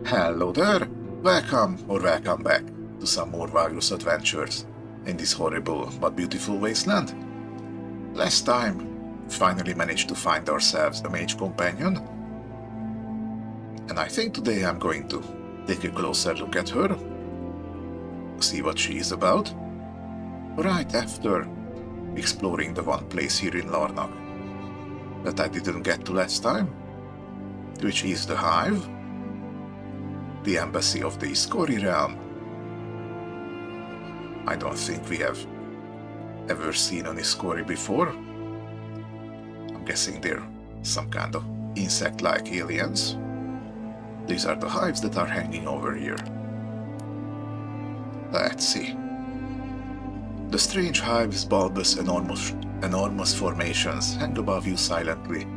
Hello there! Welcome or welcome back to some more Vagrus adventures in this horrible but beautiful wasteland. Last time, we finally managed to find ourselves a mage companion, and I think today I'm going to take a closer look at her, see what she is about, right after exploring the one place here in Larnak that I didn't get to last time, which is the Hive, the embassy of the Riven Realm. I don't think we have ever seen an Iskori before. I'm guessing they're some kind of insect-like aliens. These are the hives that are hanging over here. Let's see. The strange hive's bulbous, enormous formations hang above you silently.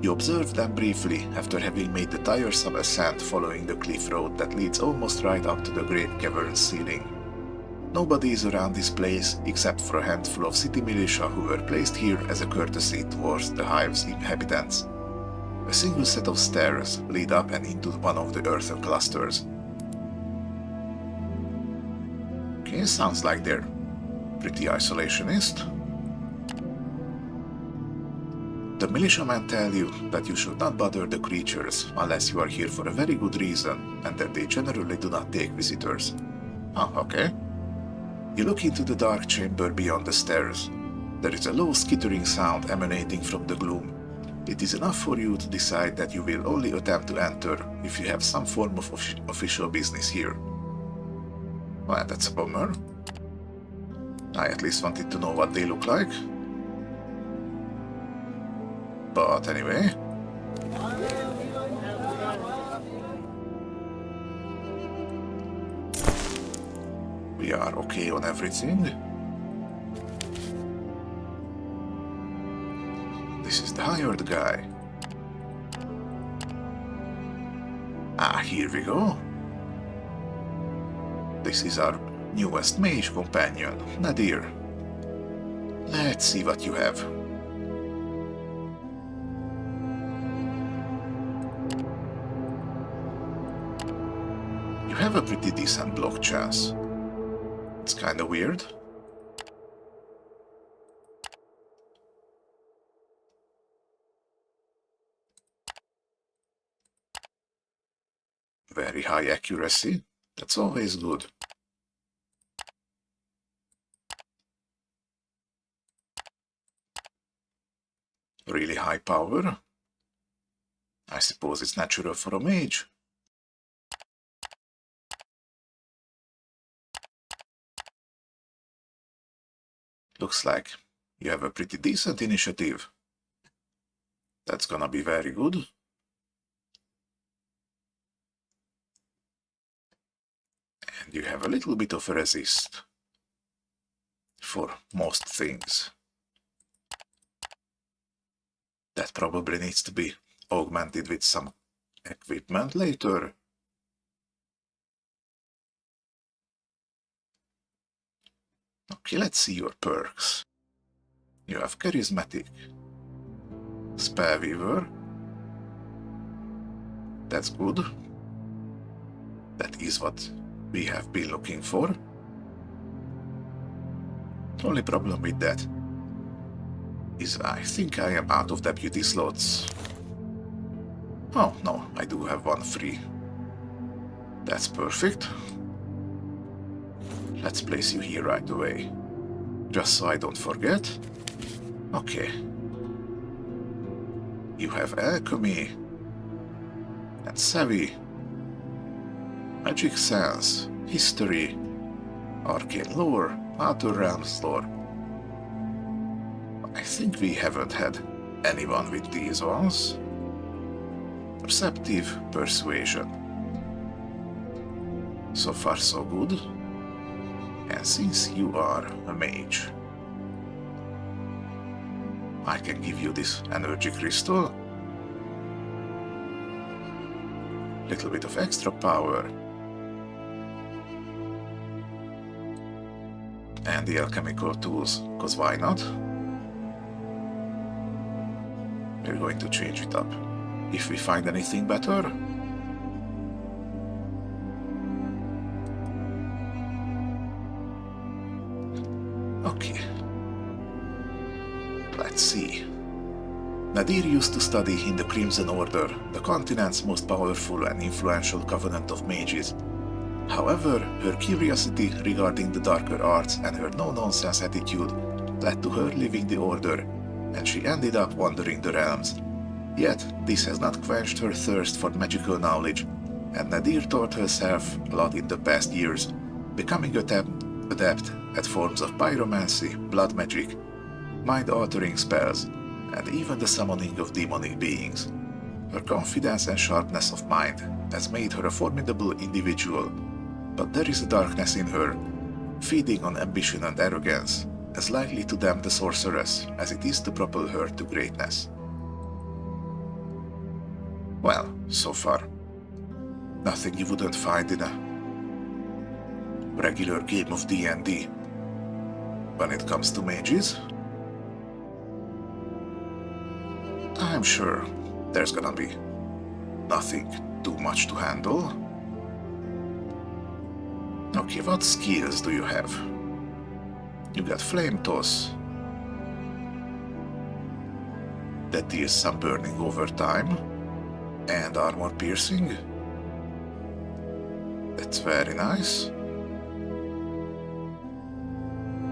You observe them briefly after having made the tiresome ascent following the cliff road that leads almost right up to the great cavern's ceiling. Nobody is around this place except for a handful of city militia who were placed here as a courtesy towards the hive's inhabitants. A single set of stairs lead up and into one of the earthen clusters. Okay, sounds like they're pretty isolationist. The militiamen tell you that you should not bother the creatures unless you are here for a very good reason, and that they generally do not take visitors. Oh, okay. You look into the dark chamber beyond the stairs. There is a low skittering sound emanating from the gloom. It is enough for you to decide that you will only attempt to enter if you have some form of official business here. Well, that's a bummer. I at least wanted to know what they look like. But anyway, we are okay on everything. This is the hired guy. Ah, here we go. This is our newest mage companion, Nedir. Let's see what you have. You have a pretty decent block chance. It's kinda weird. Very high accuracy. That's always good. Really high power. I suppose it's natural for a mage. Looks like you have a pretty decent initiative. That's gonna be very good. And you have a little bit of a resist for most things. That probably needs to be augmented with some equipment later. Okay, let's see your perks. You have charismatic, spell weaver. That's good. That is what we have been looking for. Only problem with that is I think I am out of deputy slots. Oh no, I do have one free. That's perfect. Let's place you here right away, just so I don't forget. Okay. You have alchemy and savvy, magic sense, history, arcane lore, outer realms lore. I think we haven't had anyone with these ones. Perceptive persuasion. So far so good. And since you are a mage, I can give you this energy crystal. Little bit of extra power. And the alchemical tools, cause why not? We're going to change it up. If we find anything better, Let's see. Nedir used to study in the Crimson Order, the continent's most powerful and influential covenant of mages. However, her curiosity regarding the darker arts and her no-nonsense attitude led to her leaving the Order, and she ended up wandering the realms. Yet, this has not quenched her thirst for magical knowledge, and Nedir taught herself a lot in the past years, becoming adept at forms of pyromancy, blood magic, mind-altering spells, and even the summoning of demonic beings. Her confidence and sharpness of mind has made her a formidable individual, but there is a darkness in her, feeding on ambition and arrogance, as likely to damn the sorceress as it is to propel her to greatness. Well, so far, nothing you wouldn't find in a regular game of D&D. When it comes to mages, I'm sure there's gonna be nothing too much to handle. Okay, what skills do you have? You got Flame Toss. That deals some burning over time. And Armor Piercing. That's very nice.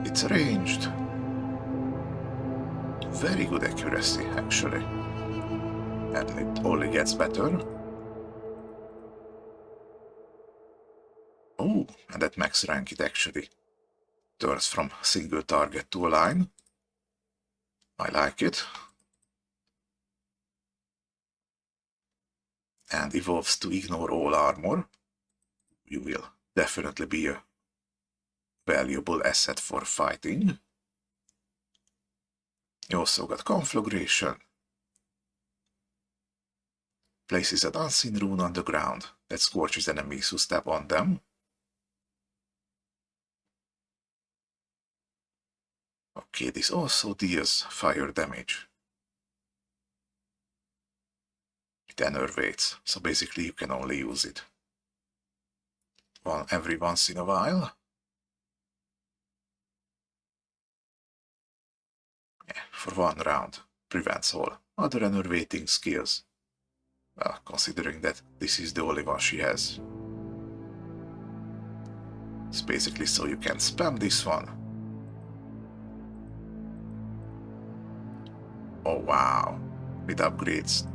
It's ranged. Very good accuracy, actually. And it only gets better. Oh, and at max rank it actually turns from single target to a line. I like it. And evolves to ignore all armor. You will definitely be a valuable asset for fighting. You also got Conflagration. Places an unseen rune on the ground that scorches enemies who step on them. Okay, this also deals fire damage. It enervates, so basically you can only use it every once in a while. Yeah, for 1 round. Prevents all other enervating skills. Well, considering that this is the only one she has. It's basically so you can spam this one. Oh wow, with upgrades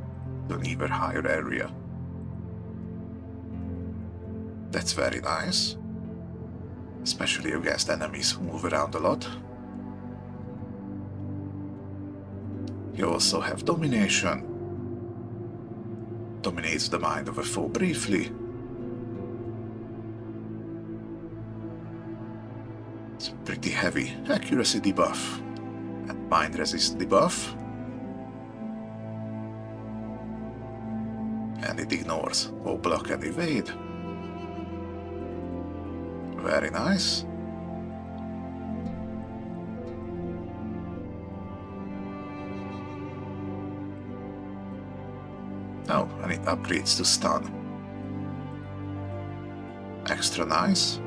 to an even higher area. That's very nice. Especially against enemies who move around a lot. You also have Domination. Dominates the mind of a foe briefly. It's a pretty heavy accuracy debuff. And mind resist debuff. And it ignores all block and evade. Very nice. Oh, and it upgrades to stun. Extra nice.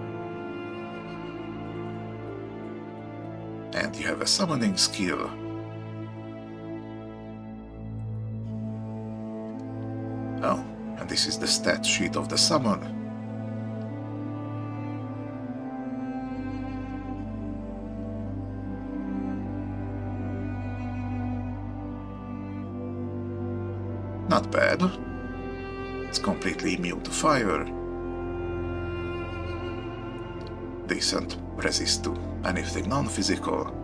And you have a summoning skill. Oh, and this is the stat sheet of the summon. Not bad. It's completely immune to fire. Decent resist to anything non-physical.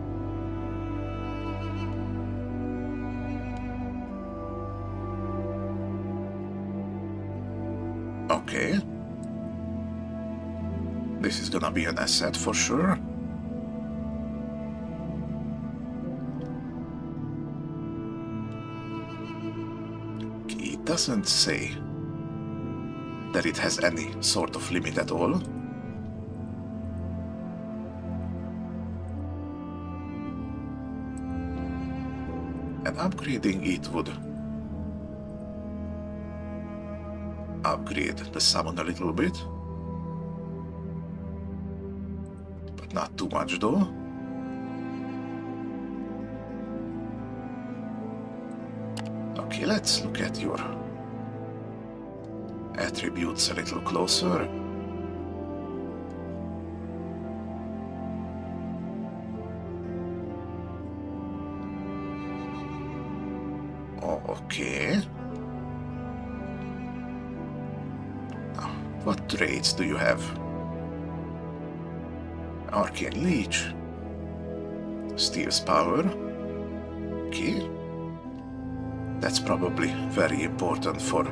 Okay. This is gonna be an asset for sure. It doesn't say that it has any sort of limit at all. And upgrading it would upgrade the summon a little bit, but not too much though. Okay, let's look at your attributes a little closer. Oh, okay. Now, what traits do you have? Arcane Leech. Steel's Power. Okay. That's probably very important for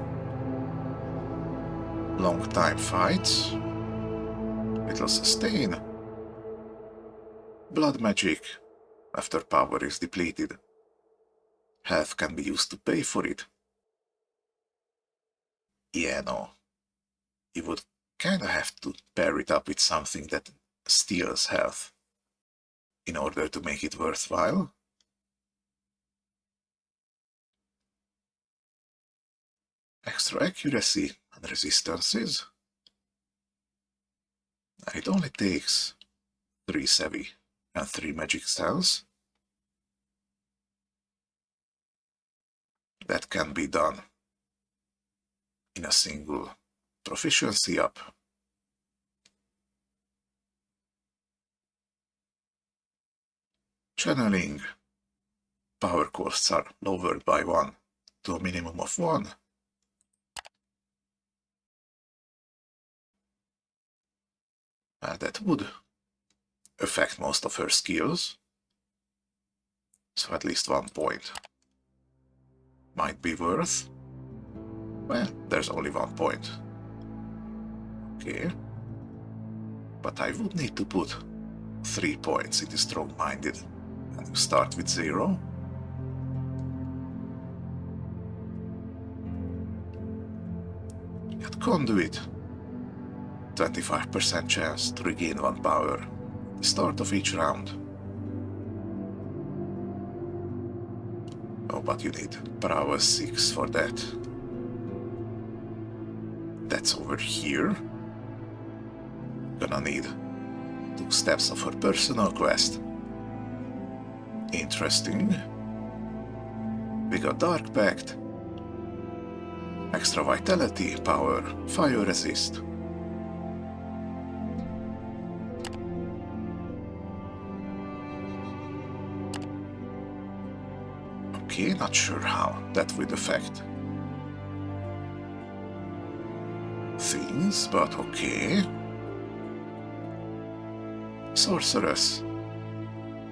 long time fights. It'll sustain. Blood magic. After power is depleted, health can be used to pay for it. Yeah, no. You would kinda have to pair it up with something that steals health in order to make it worthwhile. Extra accuracy and resistances. It only takes 3 savvy and 3 magic cells. That can be done in a single proficiency up. Channeling. Power costs are lowered by 1 to a minimum of 1. That would affect most of her skills. So at least 1 point might be worth. Well, there's only 1 point. Okay. But I would need to put 3 points into strong-minded. And you start with 0. At conduit. 25% chance to regain 1 power at the start of each round. Oh, but you need prowess 6 for that. That's over here. Gonna need 2 steps of her personal quest. Interesting. We got Dark Pact. Extra vitality, power, fire resist. Okay, not sure how that would affect things, but okay. Sorceress.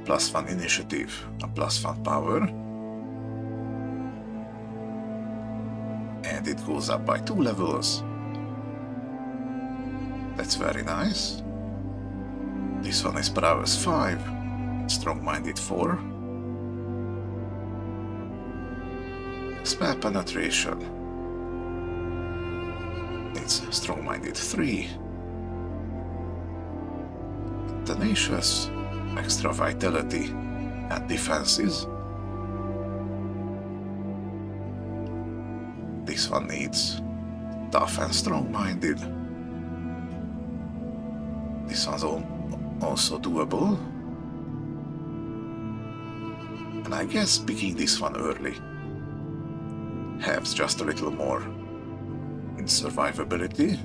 +1 initiative and +1 power. And it goes up by 2 levels. That's very nice. This one is prowess 5, strong-minded 4. Spell penetration. It's strong-minded 3. Tenacious, extra vitality and defenses. This one needs tough and strong-minded. This one's also doable. And I guess picking this one early has just a little more in survivability.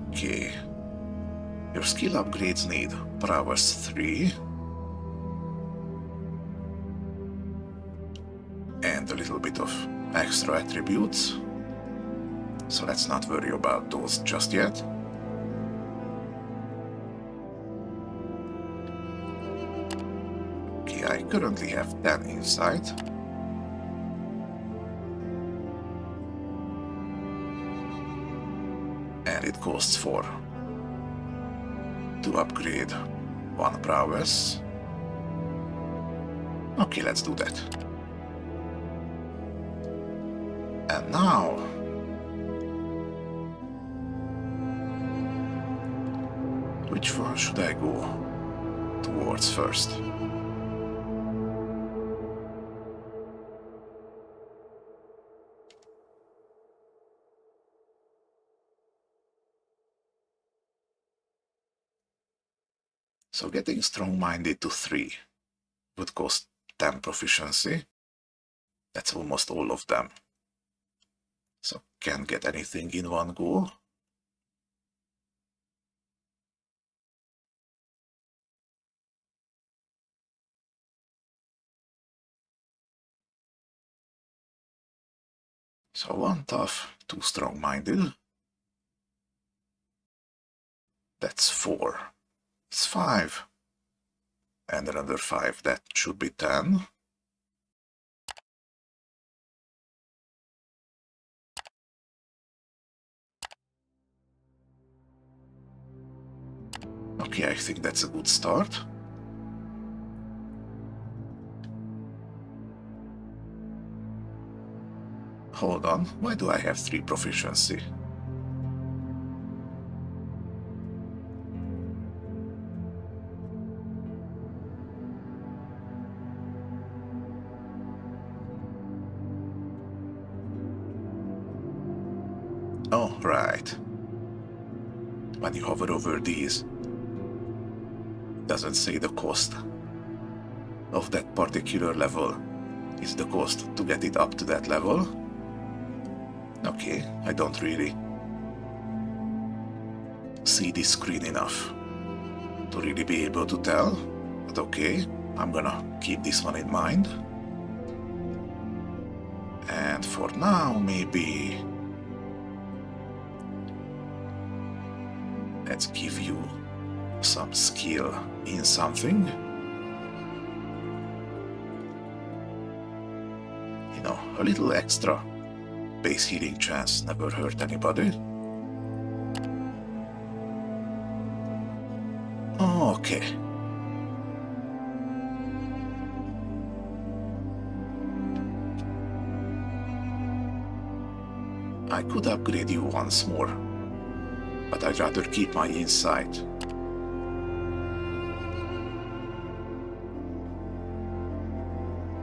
Okay. Your skill upgrades need prowess 3 and a little bit of extra attributes, so let's not worry about those just yet. Okay, I currently have 10 insight. And it costs 4 to upgrade 1 prowess. Okay, let's do that. And now which one should I go towards first? So getting strong-minded to 3 would cost 10 proficiency. That's almost all of them. So can't get anything in one go. So 1 tough, 2 strong-minded. That's 4. It's 5. And another 5, that should be 10. Okay, I think that's a good start. Hold on, why do I have 3 proficiency? Oh, right. When you hover over these, doesn't say the cost of that particular level. Is the cost to get it up to that level. Okay, I don't really see this screen enough to really be able to tell, but okay, I'm gonna keep this one in mind. And for now, maybe let's give you some skill in something. You know, a little extra base healing chance never hurt anybody. Okay. I could upgrade you once more, but I'd rather keep my insight.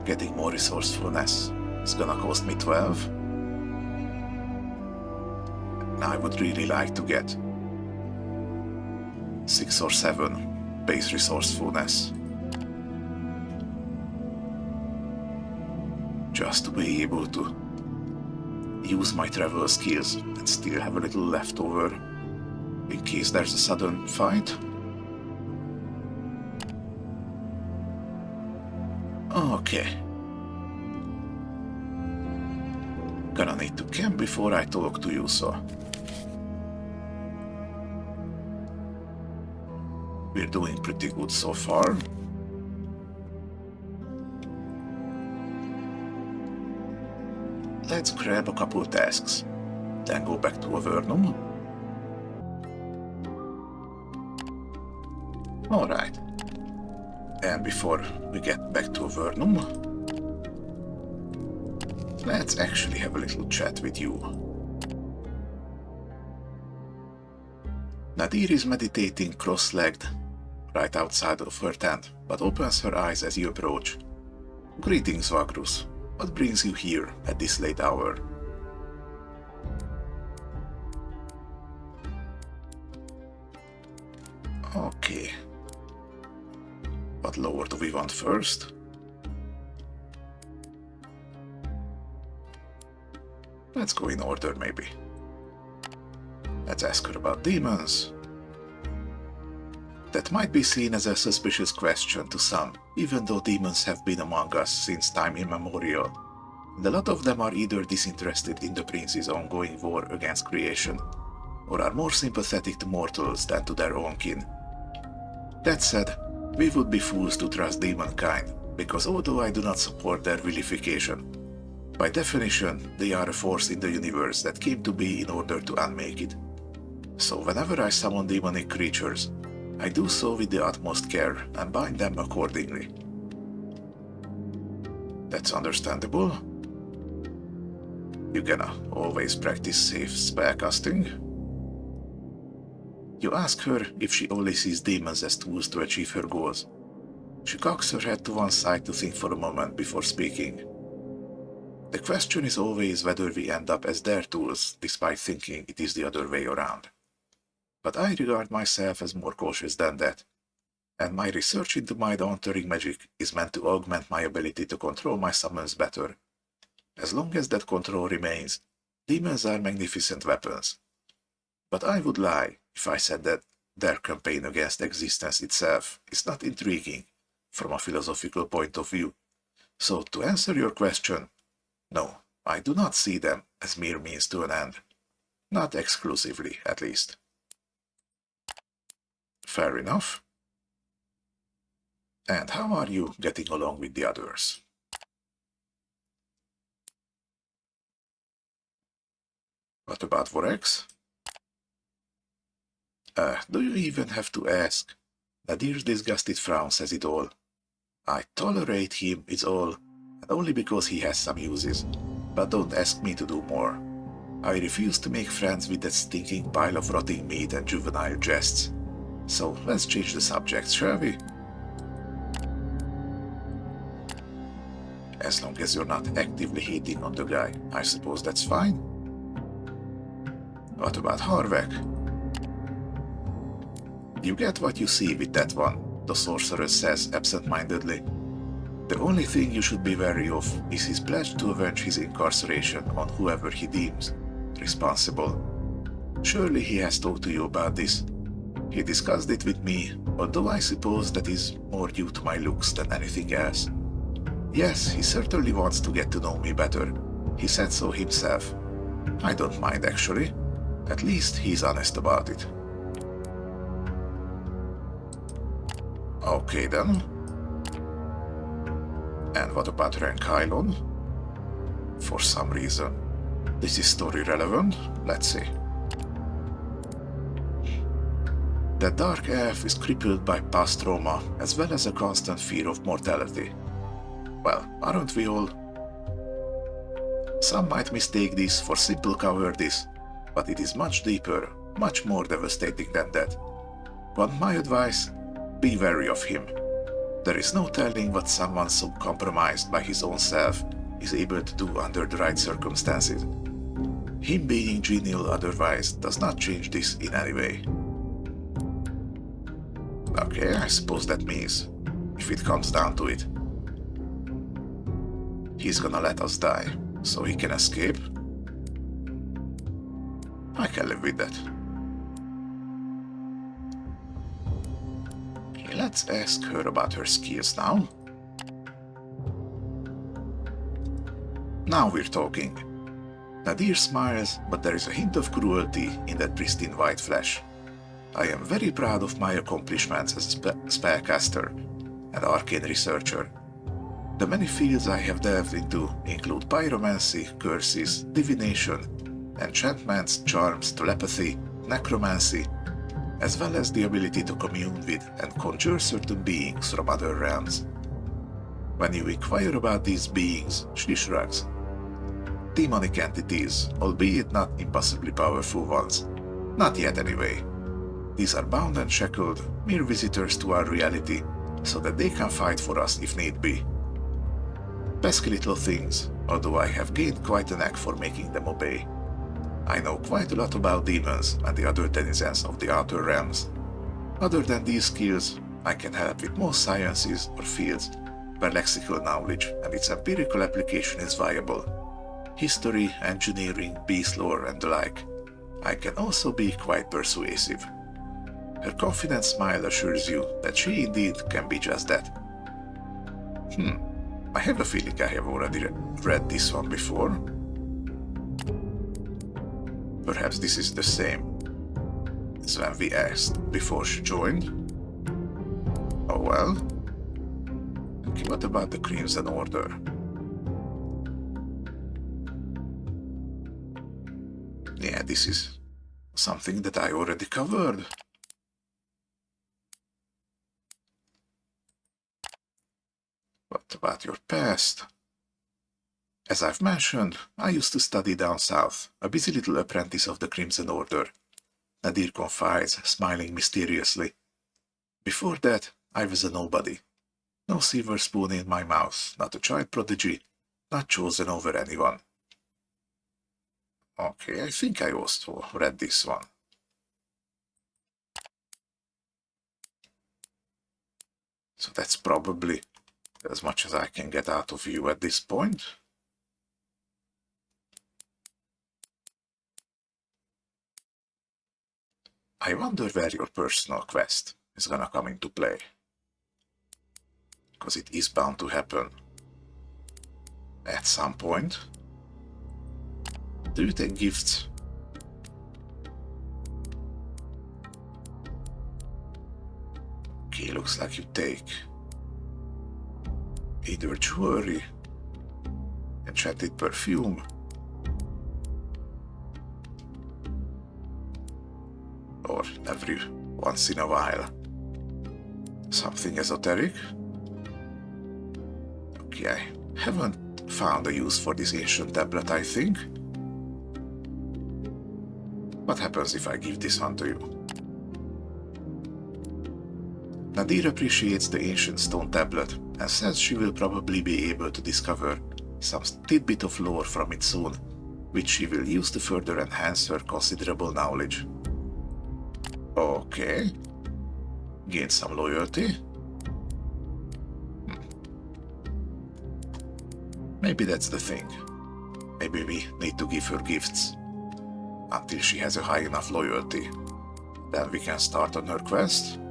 Getting more resourcefulness is gonna cost me 12. I would really like to get 6 or 7 base resourcefulness. Just to be able to use my travel skills and still have a little left over in case there's a sudden fight. Okay. Gonna need to camp before I talk to you, so we're doing pretty good so far. Let's grab a couple tasks, then go back to Avernum. Alright. And before we get back to Avernum, let's actually have a little chat with you. Nedir is meditating cross-legged right outside of her tent, but opens her eyes as you approach. Greetings, Vagrus. What brings you here at this late hour? Okay. What lore do we want first? Let's go in order, maybe. Let's ask her about demons. That might be seen as a suspicious question to some, even though demons have been among us since time immemorial. And a lot of them are either disinterested in the prince's ongoing war against creation, or are more sympathetic to mortals than to their own kin. That said, we would be fools to trust demonkind, because although I do not support their vilification, by definition, they are a force in the universe that came to be in order to unmake it. So whenever I summon demonic creatures, I do so with the utmost care and bind them accordingly. That's understandable. You gonna always practice safe spellcasting? You ask her if she only sees demons as tools to achieve her goals. She cocks her head to one side to think for a moment before speaking. The question is always whether we end up as their tools, despite thinking it is the other way around. But I regard myself as more cautious than that. and my research into mind-altering magic is meant to augment my ability to control my summons better. As long as that control remains, demons are magnificent weapons. But I would lie if I said that their campaign against existence itself is not intriguing from a philosophical point of view. So to answer your question, no, I do not see them as mere means to an end. Not exclusively, at least. Fair enough. And how are you getting along with the others? What about Vorex? Do you even have to ask? Nadir's disgusted frown says it all. I tolerate him, it's all, and only because he has some uses. But don't ask me to do more. I refuse to make friends with that stinking pile of rotting meat and juvenile jests. So let's change the subject, shall we? As long as you're not actively hating on the guy, I suppose that's fine. What about Harvek? You get what you see with that one, the sorcerer says absent-mindedly. The only thing you should be wary of is his pledge to avenge his incarceration on whoever he deems responsible. Surely he has talked to you about this. He discussed it with me, although I suppose that is more due to my looks than anything else. Yes, he certainly wants to get to know me better. He said so himself. I don't mind, actually. At least he's honest about it. Okay then. And what about Renkylon? For some reason. This is story relevant? Let's see. The dark elf is crippled by past trauma as well as a constant fear of mortality. Well, aren't we all? Some might mistake this for simple cowardice, but it is much deeper, much more devastating than that. Want my advice? Be wary of him. There is no telling what someone so compromised by his own self is able to do under the right circumstances. Him being genial otherwise does not change this in any way. Okay, I suppose that means, if it comes down to it, he's gonna let us die, so he can escape. I can live with that. Okay, let's ask her about her skills now. Now we're talking. Nedir smiles, but there is a hint of cruelty in that pristine white flesh. I am very proud of my accomplishments as a spellcaster and arcane researcher. The many fields I have delved into include pyromancy, curses, divination, enchantments, charms, telepathy, necromancy, as well as the ability to commune with and conjure certain beings from other realms. When you inquire about these beings, she shrugs. Demonic entities, albeit not impossibly powerful ones. Not yet anyway. These are bound and shackled, mere visitors to our reality, so that they can fight for us if need be. Pesky little things, although I have gained quite a knack for making them obey. I know quite a lot about demons and the other denizens of the outer realms. Other than these skills, I can help with most sciences or fields where lexical knowledge and its empirical application is viable. History, engineering, beast lore, and the like. I can also be quite persuasive. Her confident smile assures you that she indeed can be just that. I have a feeling I have already read this one before. Perhaps this is the same as when we asked before she joined. Oh well. Okay, what about the Crimson Order? Yeah, this is something that I already covered. What about your past? As I've mentioned, I used to study down south, a busy little apprentice of the Crimson Order. Nedir confides, smiling mysteriously. Before that, I was a nobody. No silver spoon in my mouth, not a child prodigy, not chosen over anyone. Okay, I think I also read this one. So that's probably as much as I can get out of you at this point. I wonder where your personal quest is gonna come into play. Because it is bound to happen at some point. Do you take gifts? Okay, looks like you take either jewelry, enchanted perfume, or every once in a while something esoteric. Okay, I haven't found a use for this ancient tablet, I think. What happens if I give this one to you? Nedir appreciates the ancient stone tablet and says she will probably be able to discover some tidbit of lore from it soon, which she will use to further enhance her considerable knowledge. Okay. Gain some loyalty. Maybe that's the thing. Maybe we need to give her gifts until she has a high enough loyalty. Then we can start on her quest.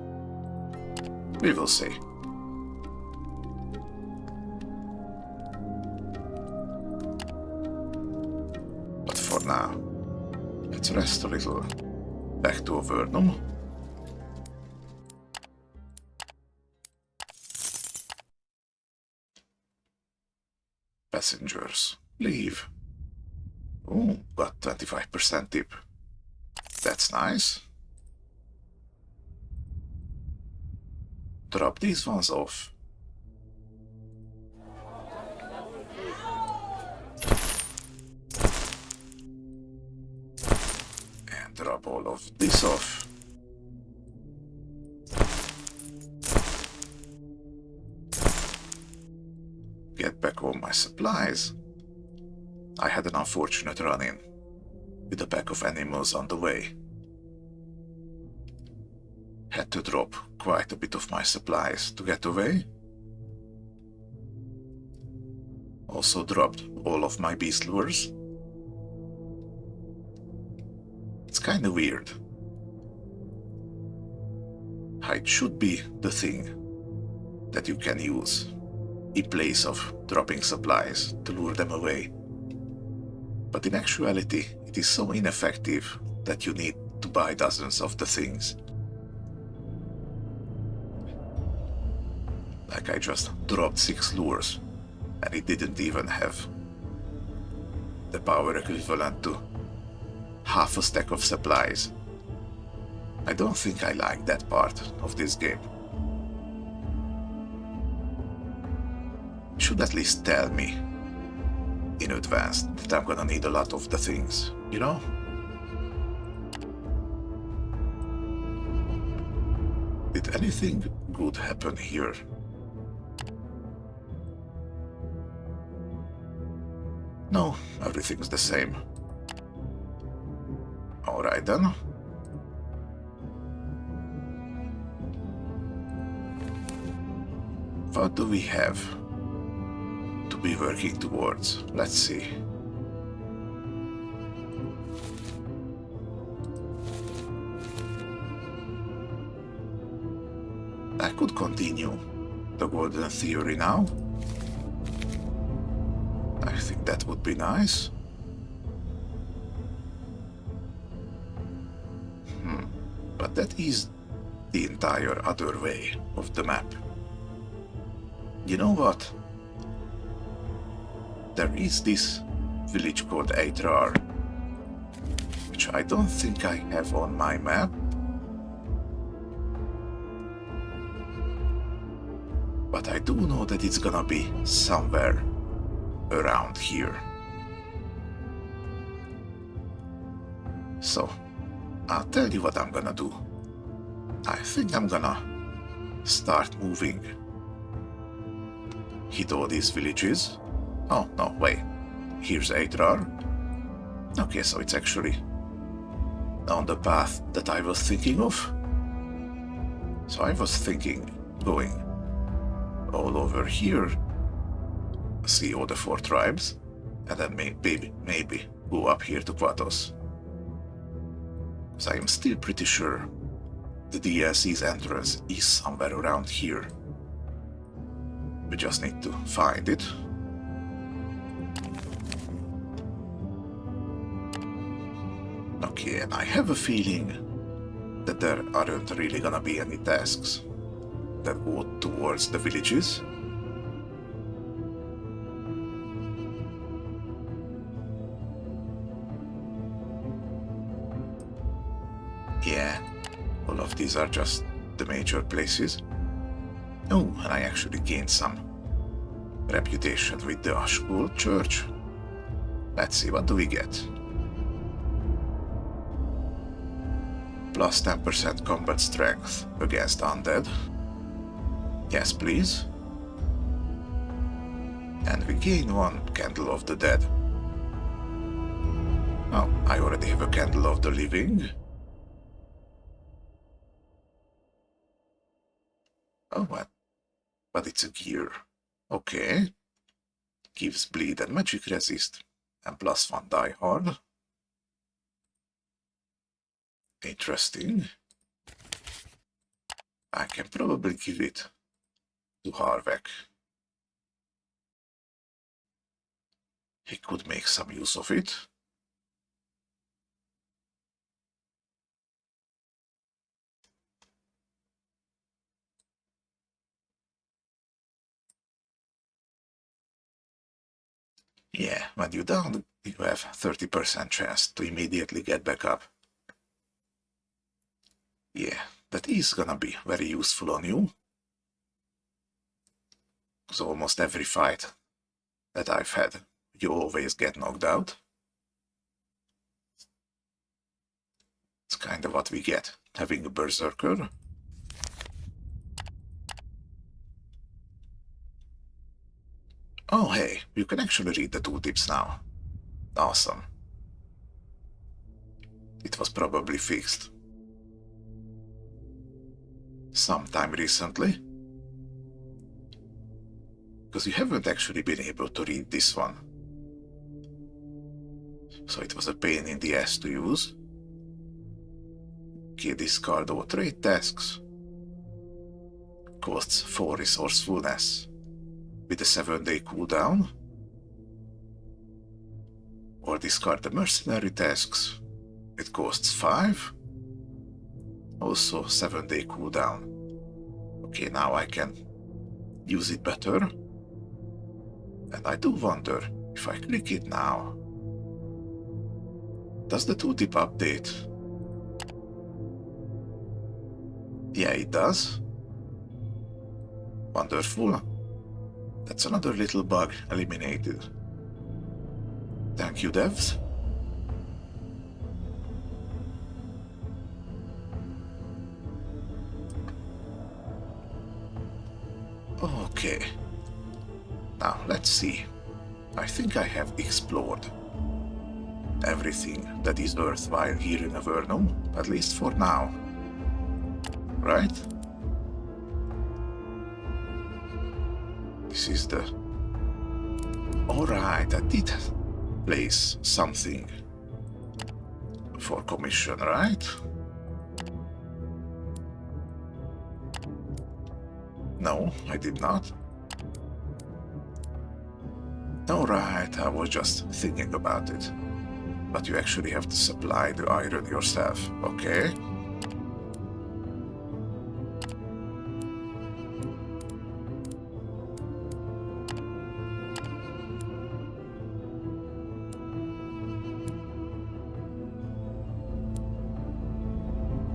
We will see. But for now, let's rest a little. Back to Avernum. Passengers, leave. Oh, got 25% tip. That's nice. Drop these ones off. And drop all of this off. Get back all my supplies. I had an unfortunate run-in with a pack of animals on the way. Had to drop quite a bit of my supplies to get away. Also dropped all of my beast lures. It's kinda weird. Hide should be the thing that you can use in place of dropping supplies to lure them away. But in actuality, it is so ineffective that you need to buy dozens of the things. Like I just dropped 6 lures, and it didn't even have the power equivalent to half a stack of supplies. I don't think I like that part of this game. Should at least tell me in advance that I'm gonna need a lot of the things, you know? Did anything good happen here? No, everything's the same. Alright then. What do we have to be working towards? Let's see. I could continue the golden theory now. I think that would be nice. But that is the entire other way of the map. You know what? There is this village called Utvorar, which I don't think I have on my map. But I do know that it's gonna be somewhere around here. So, I'll tell you what I'm gonna do. I think I'm gonna start moving. Hit all these villages. Oh, no, wait. Here's Utvorar. Okay, so it's actually on the path that I was thinking of. So I was thinking going all over here, see all the 4 tribes, and then maybe go up here to Quatos. So I am still pretty sure the DLC's entrance is somewhere around here. We just need to find it. Okay, and I have a feeling that there aren't really gonna be any tasks that go towards the villages. Yeah, all of these are just the major places. Oh, and I actually gained some reputation with the Ashkull Church. Let's see, what do we get? Plus 10% combat strength against undead. Yes, please. And we gain 1 Candle of the Dead. Oh, I already have a Candle of the Living. Oh, what? But it's a gear. Okay. Gives bleed and magic resist. And plus 1 die hard. Interesting. I can probably give it to Harvek. He could make some use of it. Yeah, when you down, you have 30% chance to immediately get back up. Yeah, that is gonna be very useful on you. So almost every fight that I've had, you always get knocked out. It's kind of what we get, having a berserker. Oh hey, you can actually read the tooltips now. Awesome. It was probably fixed sometime recently, because you haven't actually been able to read this one. So it was a pain in the ass to use. Okay, discard all trade tasks. Costs 4 resourcefulness with a 7-day cooldown. Or discard the mercenary tasks. It costs 5. Also 7-day cooldown. Okay, now I can use it better. And I do wonder if I click it now, does the tooltip update? Yeah, it does. Wonderful. That's another little bug eliminated. Thank you, devs. Okay. Now, let's see. I think I have explored everything that is worthwhile here in Avernum, at least for now. Right? This is the... Alright, I did place something for commission, right? No, I did not. Alright, I was just thinking about it. But you actually have to supply the iron yourself, okay?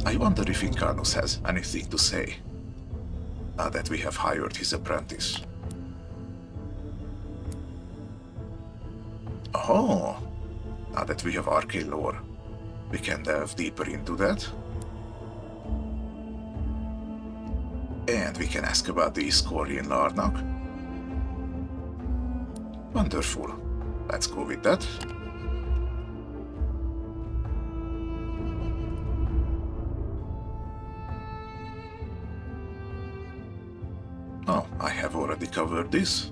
I wonder if Incarnus has anything to say, now that we have hired his apprentice. Oh, now that we have arcane lore, we can delve deeper into that. And we can ask about the Iskorian Larnak. Wonderful. Let's go with that. Oh, I have already already covered this,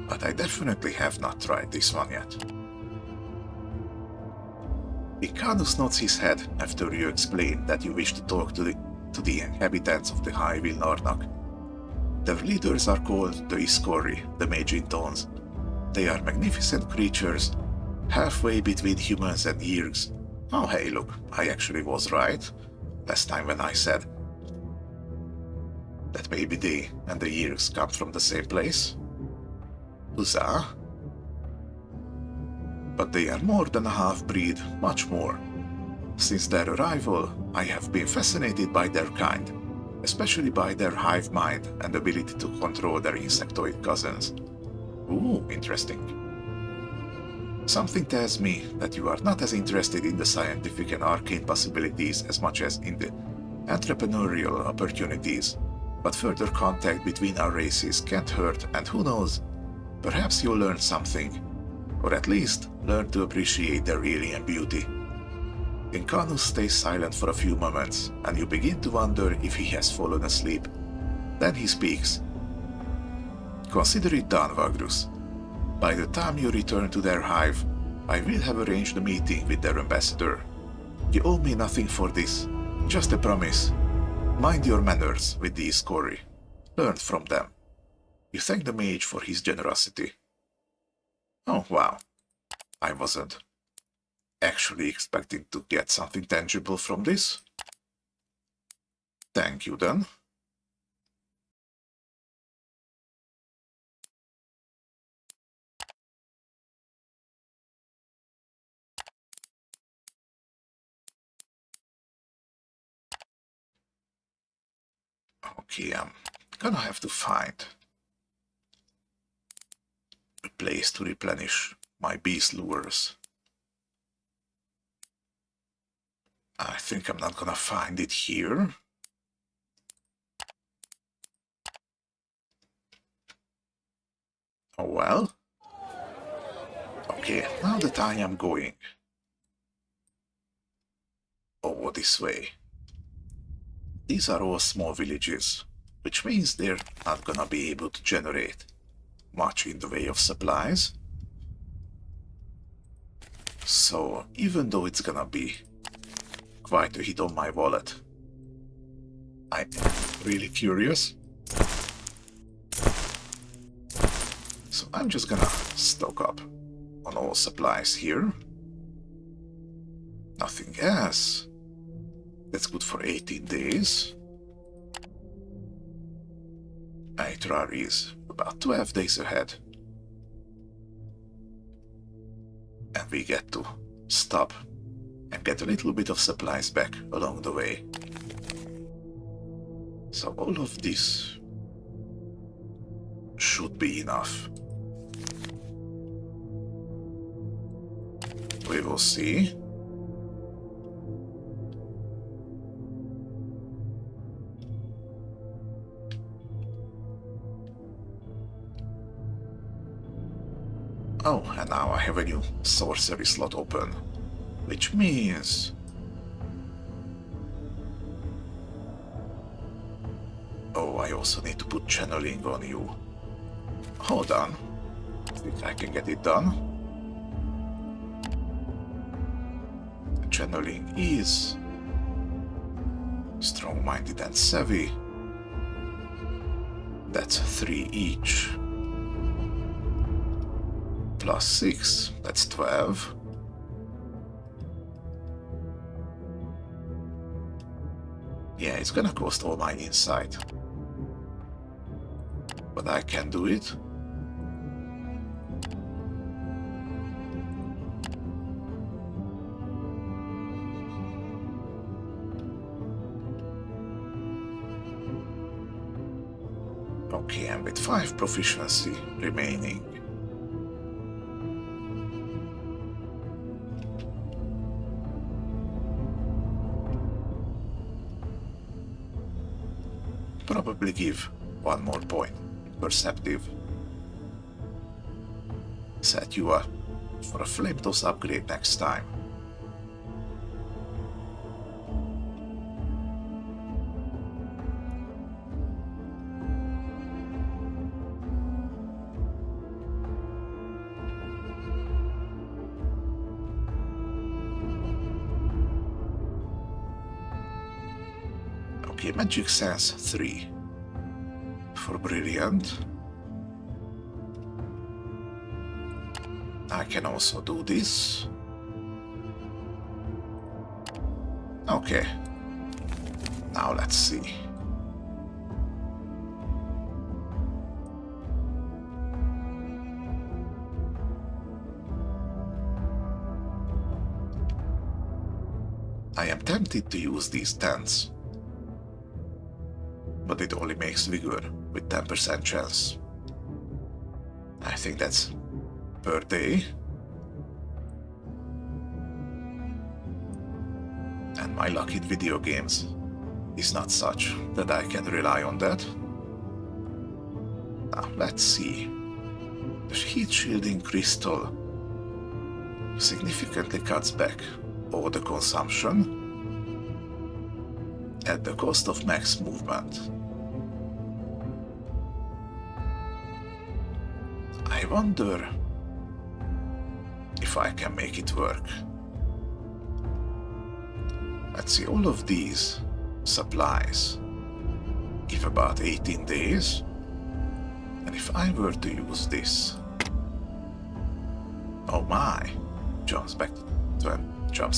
but I definitely have not tried this one yet. Icanus nods his head after you explain that you wish to talk to the inhabitants of the Hive in Narnak. Their leaders are called the Iskori, the mage in tones. They are magnificent creatures, halfway between humans and Yirgs. Oh hey, look, I actually was right last time when I said that maybe they and the Yirgs come from the same place. Huzzah! But they are more than a half-breed, much more. Since their arrival, I have been fascinated by their kind, especially by their hive mind and ability to control their insectoid cousins. Ooh, interesting. Something tells me that you are not as interested in the scientific and arcane possibilities as much as in the entrepreneurial opportunities, but further contact between our races can't hurt, and who knows, perhaps you'll learn something, or at least learn to appreciate their alien beauty. Incanus stays silent for a few moments, and you begin to wonder if he has fallen asleep. Then he speaks. Consider it done, Vagrus. By the time you return to their hive, I will have arranged a meeting with their ambassador. You owe me nothing for this, just a promise. Mind your manners with the Iskori. Learn from them. You thank the mage for his generosity. Oh, wow. I wasn't actually expecting to get something tangible from this. Thank you, then. Okay, I'm gonna have to find a place to replenish my beast lures. I think I'm not gonna find it here. Oh well. Okay, now that I am going over this way. These are all small villages, which means they're not gonna be able to generate much in the way of supplies. So even though it's gonna be quite a hit on my wallet, I'm really curious. So I'm just gonna stock up on all supplies here. Nothing else. That's good for 18 days. Utvorar is about 12 days ahead. And we get to stop and get a little bit of supplies back along the way. So all of this should be enough. We will see. Oh, and now I have a new sorcery slot open, which means... Oh, I also need to put channeling on you. Hold on. I think I can get it done. Channeling is strong-minded and savvy. That's 3 each. Plus 6, that's 12. Yeah, it's gonna cost all my insight. But I can do it. Okay, and with 5 proficiency remaining, probably give 1 more point. Perceptive. Set you up for a flame toss upgrade next time. Okay, magic sense 3 for brilliant. I can also do this. Okay, now let's see. I am tempted to use these tents, but it only makes vigor with 10% chance. I think that's per day. And my luck in video games is not such that I can rely on that. Now, let's see. The heat shielding crystal significantly cuts back all the consumption at the cost of max movement. I wonder if I can make it work. Let's see, all of these supplies give about 18 days. And if I were to use this, oh my, jumps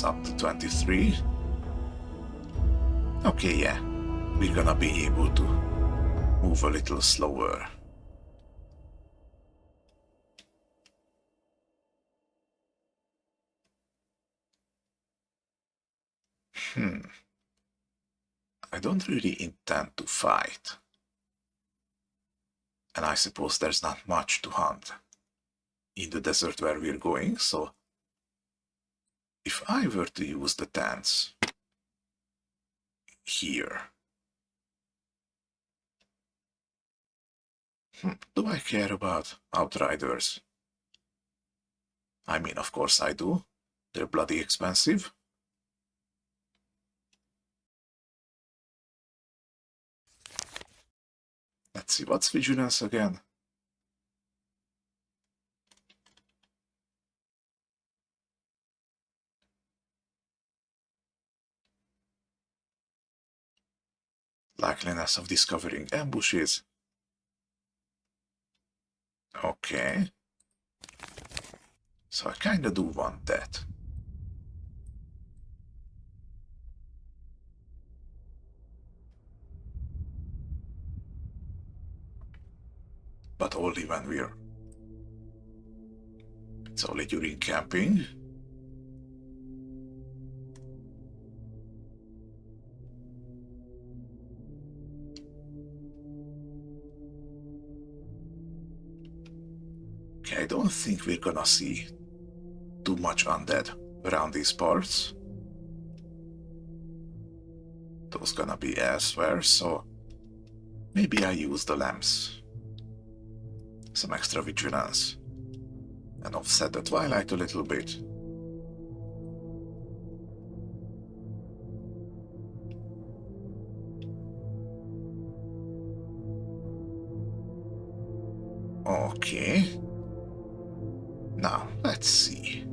up to 23. Okay, yeah, we're gonna be able to move a little slower. I don't really intend to fight. And I suppose there's not much to hunt in the desert where we're going, so if I were to use the tents here, do I care about outriders? I mean, of course I do. They're bloody expensive. Let's see, what's vigilance again? Likeliness of discovering ambushes. Okay. So I kinda do want that. But only when we're... It's only during camping. Okay, I don't think we're gonna see too much undead around these parts. Those gonna be elsewhere, so maybe I use the lamps. Some extra vigilance. And offset the twilight a little bit. Okay. Now, let's see.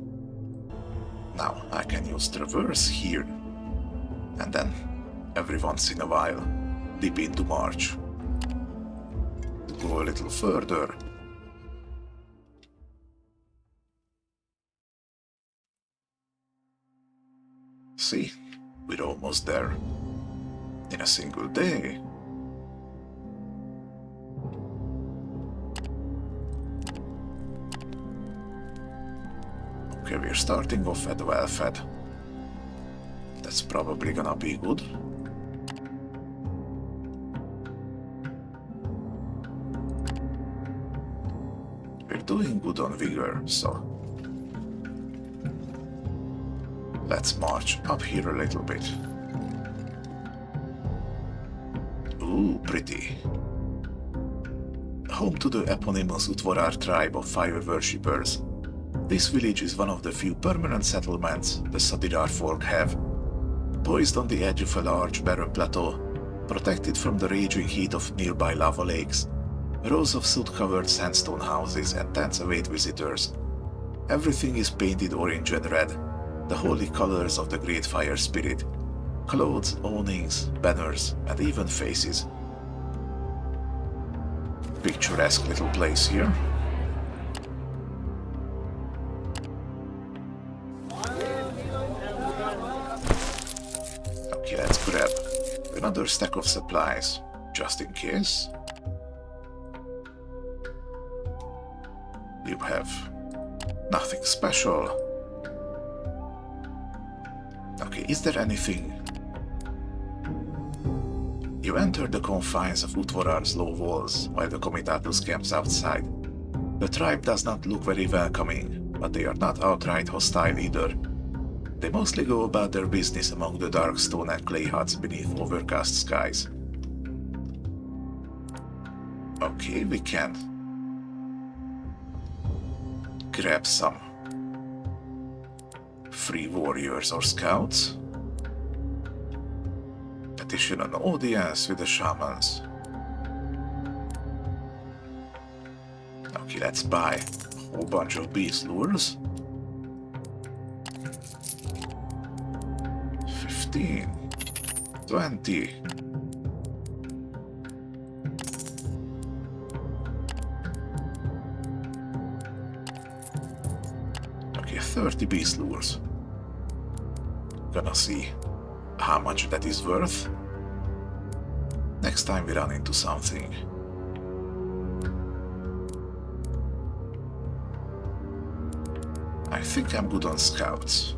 Now, I can use traverse here. And then, every once in a while, dip into march. To go a little further. See, we're almost there. In a single day. Okay, we're starting off at well fed. That's probably gonna be good. We're doing good on vigor, so let's march up here a little bit. Ooh, pretty. Home to the eponymous Utvorar tribe of fire worshippers. This village is one of the few permanent settlements the Sadirar folk have. Poised on the edge of a large barren plateau, protected from the raging heat of nearby lava lakes, rows of soot-covered sandstone houses and tents await visitors. Everything is painted orange and red, the holy colors of the great fire spirit. Clothes, awnings, banners, and even faces. Picturesque little place here. Okay, let's grab another stack of supplies, just in case. You have nothing special. Okay, is there anything? You enter the confines of Utvorar's low walls while the Comitatus camps outside. The tribe does not look very welcoming, but they are not outright hostile either. They mostly go about their business among the dark stone and clay huts beneath overcast skies. Okay, we can grab some free warriors or scouts. Petition an audience with the shamans. Okay, let's buy a whole bunch of beast lures. 15, 20. Okay, 30 beast lures. Gonna see how much that is worth next time we run into something. I think I'm good on scouts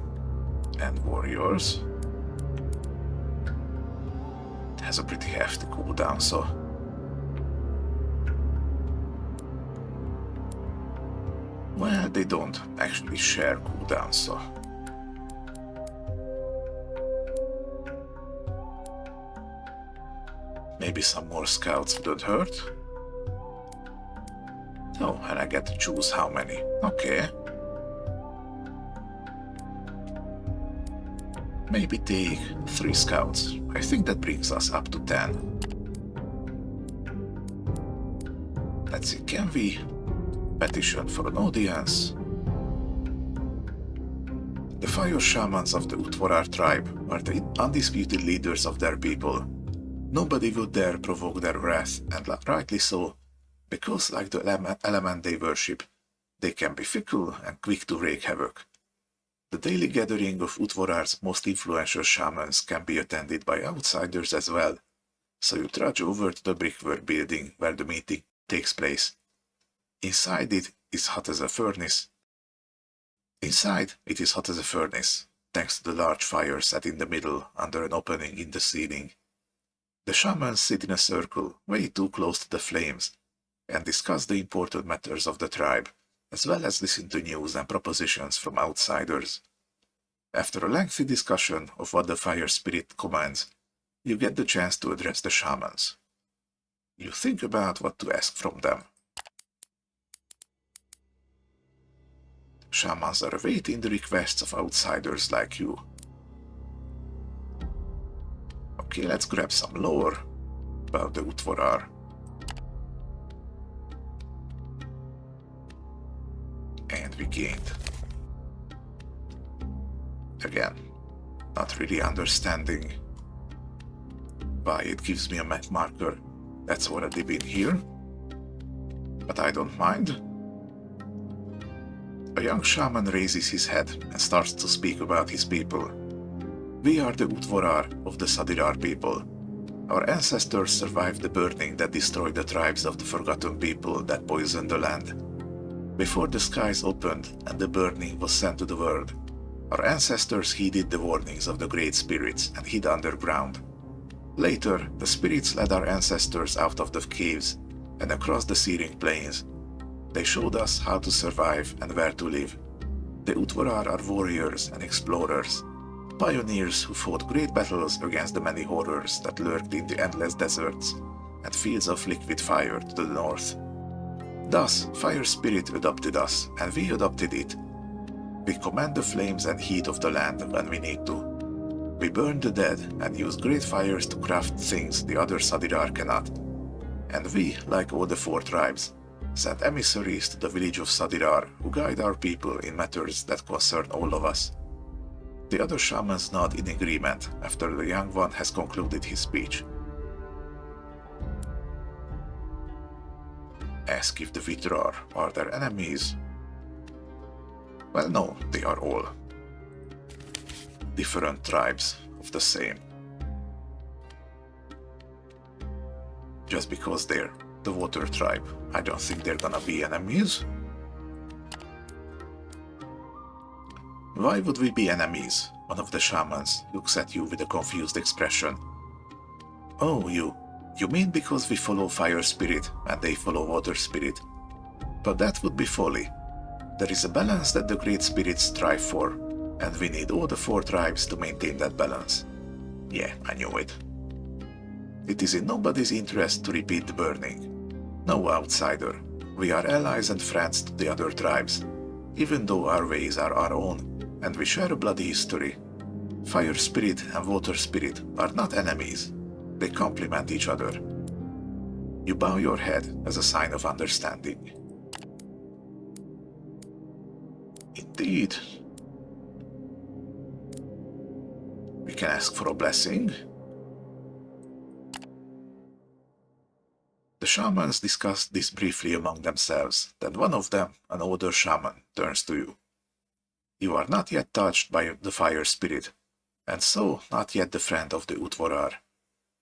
and warriors. It has a pretty hefty cooldown, so well, they don't actually share cooldowns, so maybe some more scouts wouldn't hurt. Oh, and I get to choose how many. Okay. Maybe take 3 scouts. I think that brings us up to 10. Let's see, can we petition for an audience? The fire shamans of the Utvorar tribe are the undisputed leaders of their people. Nobody would dare provoke their wrath, and rightly so, because like the element they worship, they can be fickle and quick to wreak havoc. The daily gathering of Utvorar's most influential shamans can be attended by outsiders as well, so you trudge over to the brickwork building where the meeting takes place. Inside it is hot as a furnace. Thanks to the large fire set in the middle under an opening in the ceiling. The shamans sit in a circle, way too close to the flames, and discuss the important matters of the tribe, as well as listen to news and propositions from outsiders. After a lengthy discussion of what the fire spirit commands, you get the chance to address the shamans. You think about what to ask from them. Shamans are awaiting the requests of outsiders like you. Okay, let's grab some lore about the Utvorar. And we gained. Again, not really understanding why it gives me a map marker that's already been here, but I don't mind. A young shaman raises his head and starts to speak about his people. We are the Utvorar of the Sadirar people. Our ancestors survived the burning that destroyed the tribes of the forgotten people that poisoned the land. Before the skies opened and the burning was sent to the world, our ancestors heeded the warnings of the great spirits and hid underground. Later, the spirits led our ancestors out of the caves and across the searing plains. They showed us how to survive and where to live. The Utvorar are warriors and explorers, pioneers who fought great battles against the many horrors that lurked in the endless deserts and fields of liquid fire to the north. Thus, Fire Spirit adopted us, and we adopted it. We command the flames and heat of the land when we need to. We burn the dead and use great fires to craft things the other Sadirar cannot. And we, like all the 4 tribes, send emissaries to the village of Sadirar who guide our people in matters that concern all of us. The other shamans nod in agreement after the young one has concluded his speech. Ask if the Utvorar are their enemies. Well, no, they are all different tribes of the same. Just because they're the water tribe, I don't think they're gonna be enemies. Why would we be enemies? One of the shamans looks at you with a confused expression. Oh, you mean because we follow fire spirit and they follow water spirit? But that would be folly. There is a balance that the great spirits strive for, and we need all the four tribes to maintain that balance. Yeah, I knew it. It is in nobody's interest to repeat the burning. No outsider. We are allies and friends to the other tribes, even though our ways are our own, and we share a bloody history. Fire spirit and water spirit are not enemies. They complement each other. You bow your head as a sign of understanding. Indeed. We can ask for a blessing. The shamans discuss this briefly among themselves, then one of them, an older shaman, turns to you. You are not yet touched by the fire spirit, and so not yet the friend of the Utvorar.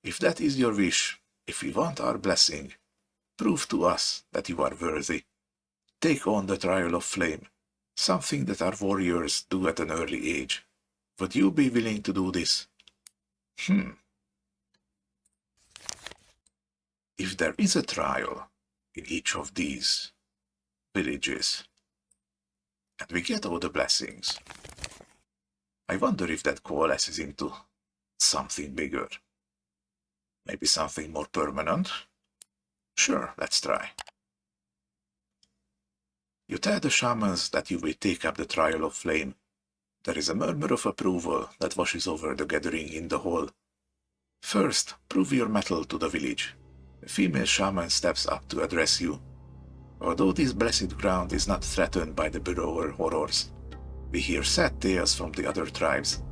If that is your wish, if you want our blessing, prove to us that you are worthy. Take on the trial of flame, something that our warriors do at an early age. Would you be willing to do this? If there is a trial in each of these villages, and we get all the blessings, I wonder if that coalesces into something bigger. Maybe something more permanent? Sure, let's try. You tell the shamans that you will take up the trial of flame. There is a murmur of approval that washes over the gathering in the hall. First, prove your mettle to the village. A female shaman steps up to address you. Although this blessed ground is not threatened by the burrower horrors, we hear sad tales from the other tribes.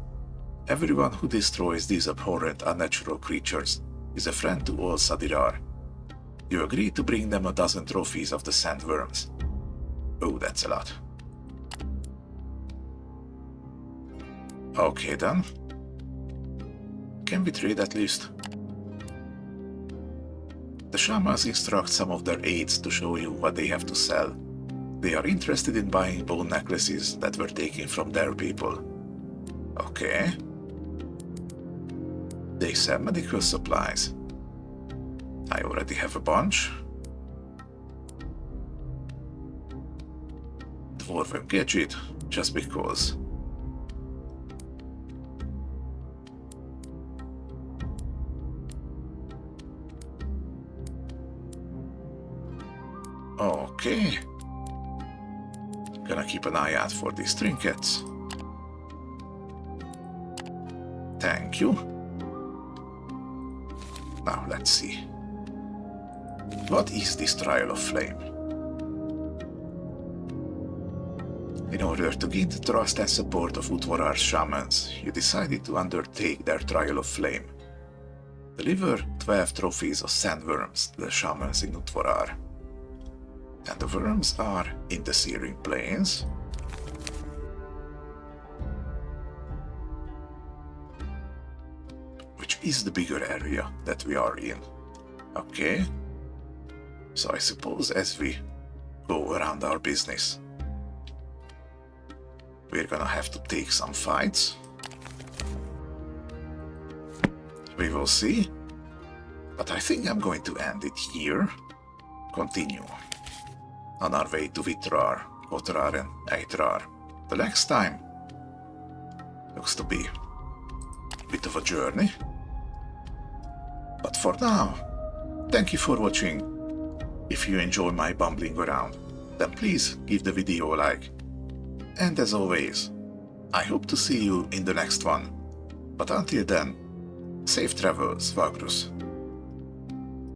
Everyone who destroys these abhorrent unnatural creatures is a friend to all Sadirar. You agree to bring them a dozen trophies of the sandworms. Oh, that's a lot. Okay then. Can we trade at least? The shamans instruct some of their aides to show you what they have to sell. They are interested in buying bone necklaces that were taken from their people. Okay. They sell medical supplies. I already have a bunch. Dwarven gadget, just because. Okay. Gonna keep an eye out for these trinkets. Thank you. Now let's see. What is this trial of flame? In order to gain the trust and support of Utvorar's shamans, you decided to undertake their trial of flame. Deliver 12 trophies of sandworms to the shamans in Utvorar. And the worms are in the Searing Plains. Which is the bigger area that we are in. Okay. So I suppose as we go around our business, we're gonna have to take some fights. We will see. But I think I'm going to end it here. Continue on our way to Utvorar, Utvorar and Eitrar. The next time looks to be a bit of a journey. But for now, thank you for watching. If you enjoy my bumbling around, then please give the video a like. And as always, I hope to see you in the next one. But until then, safe travels, Vagrus.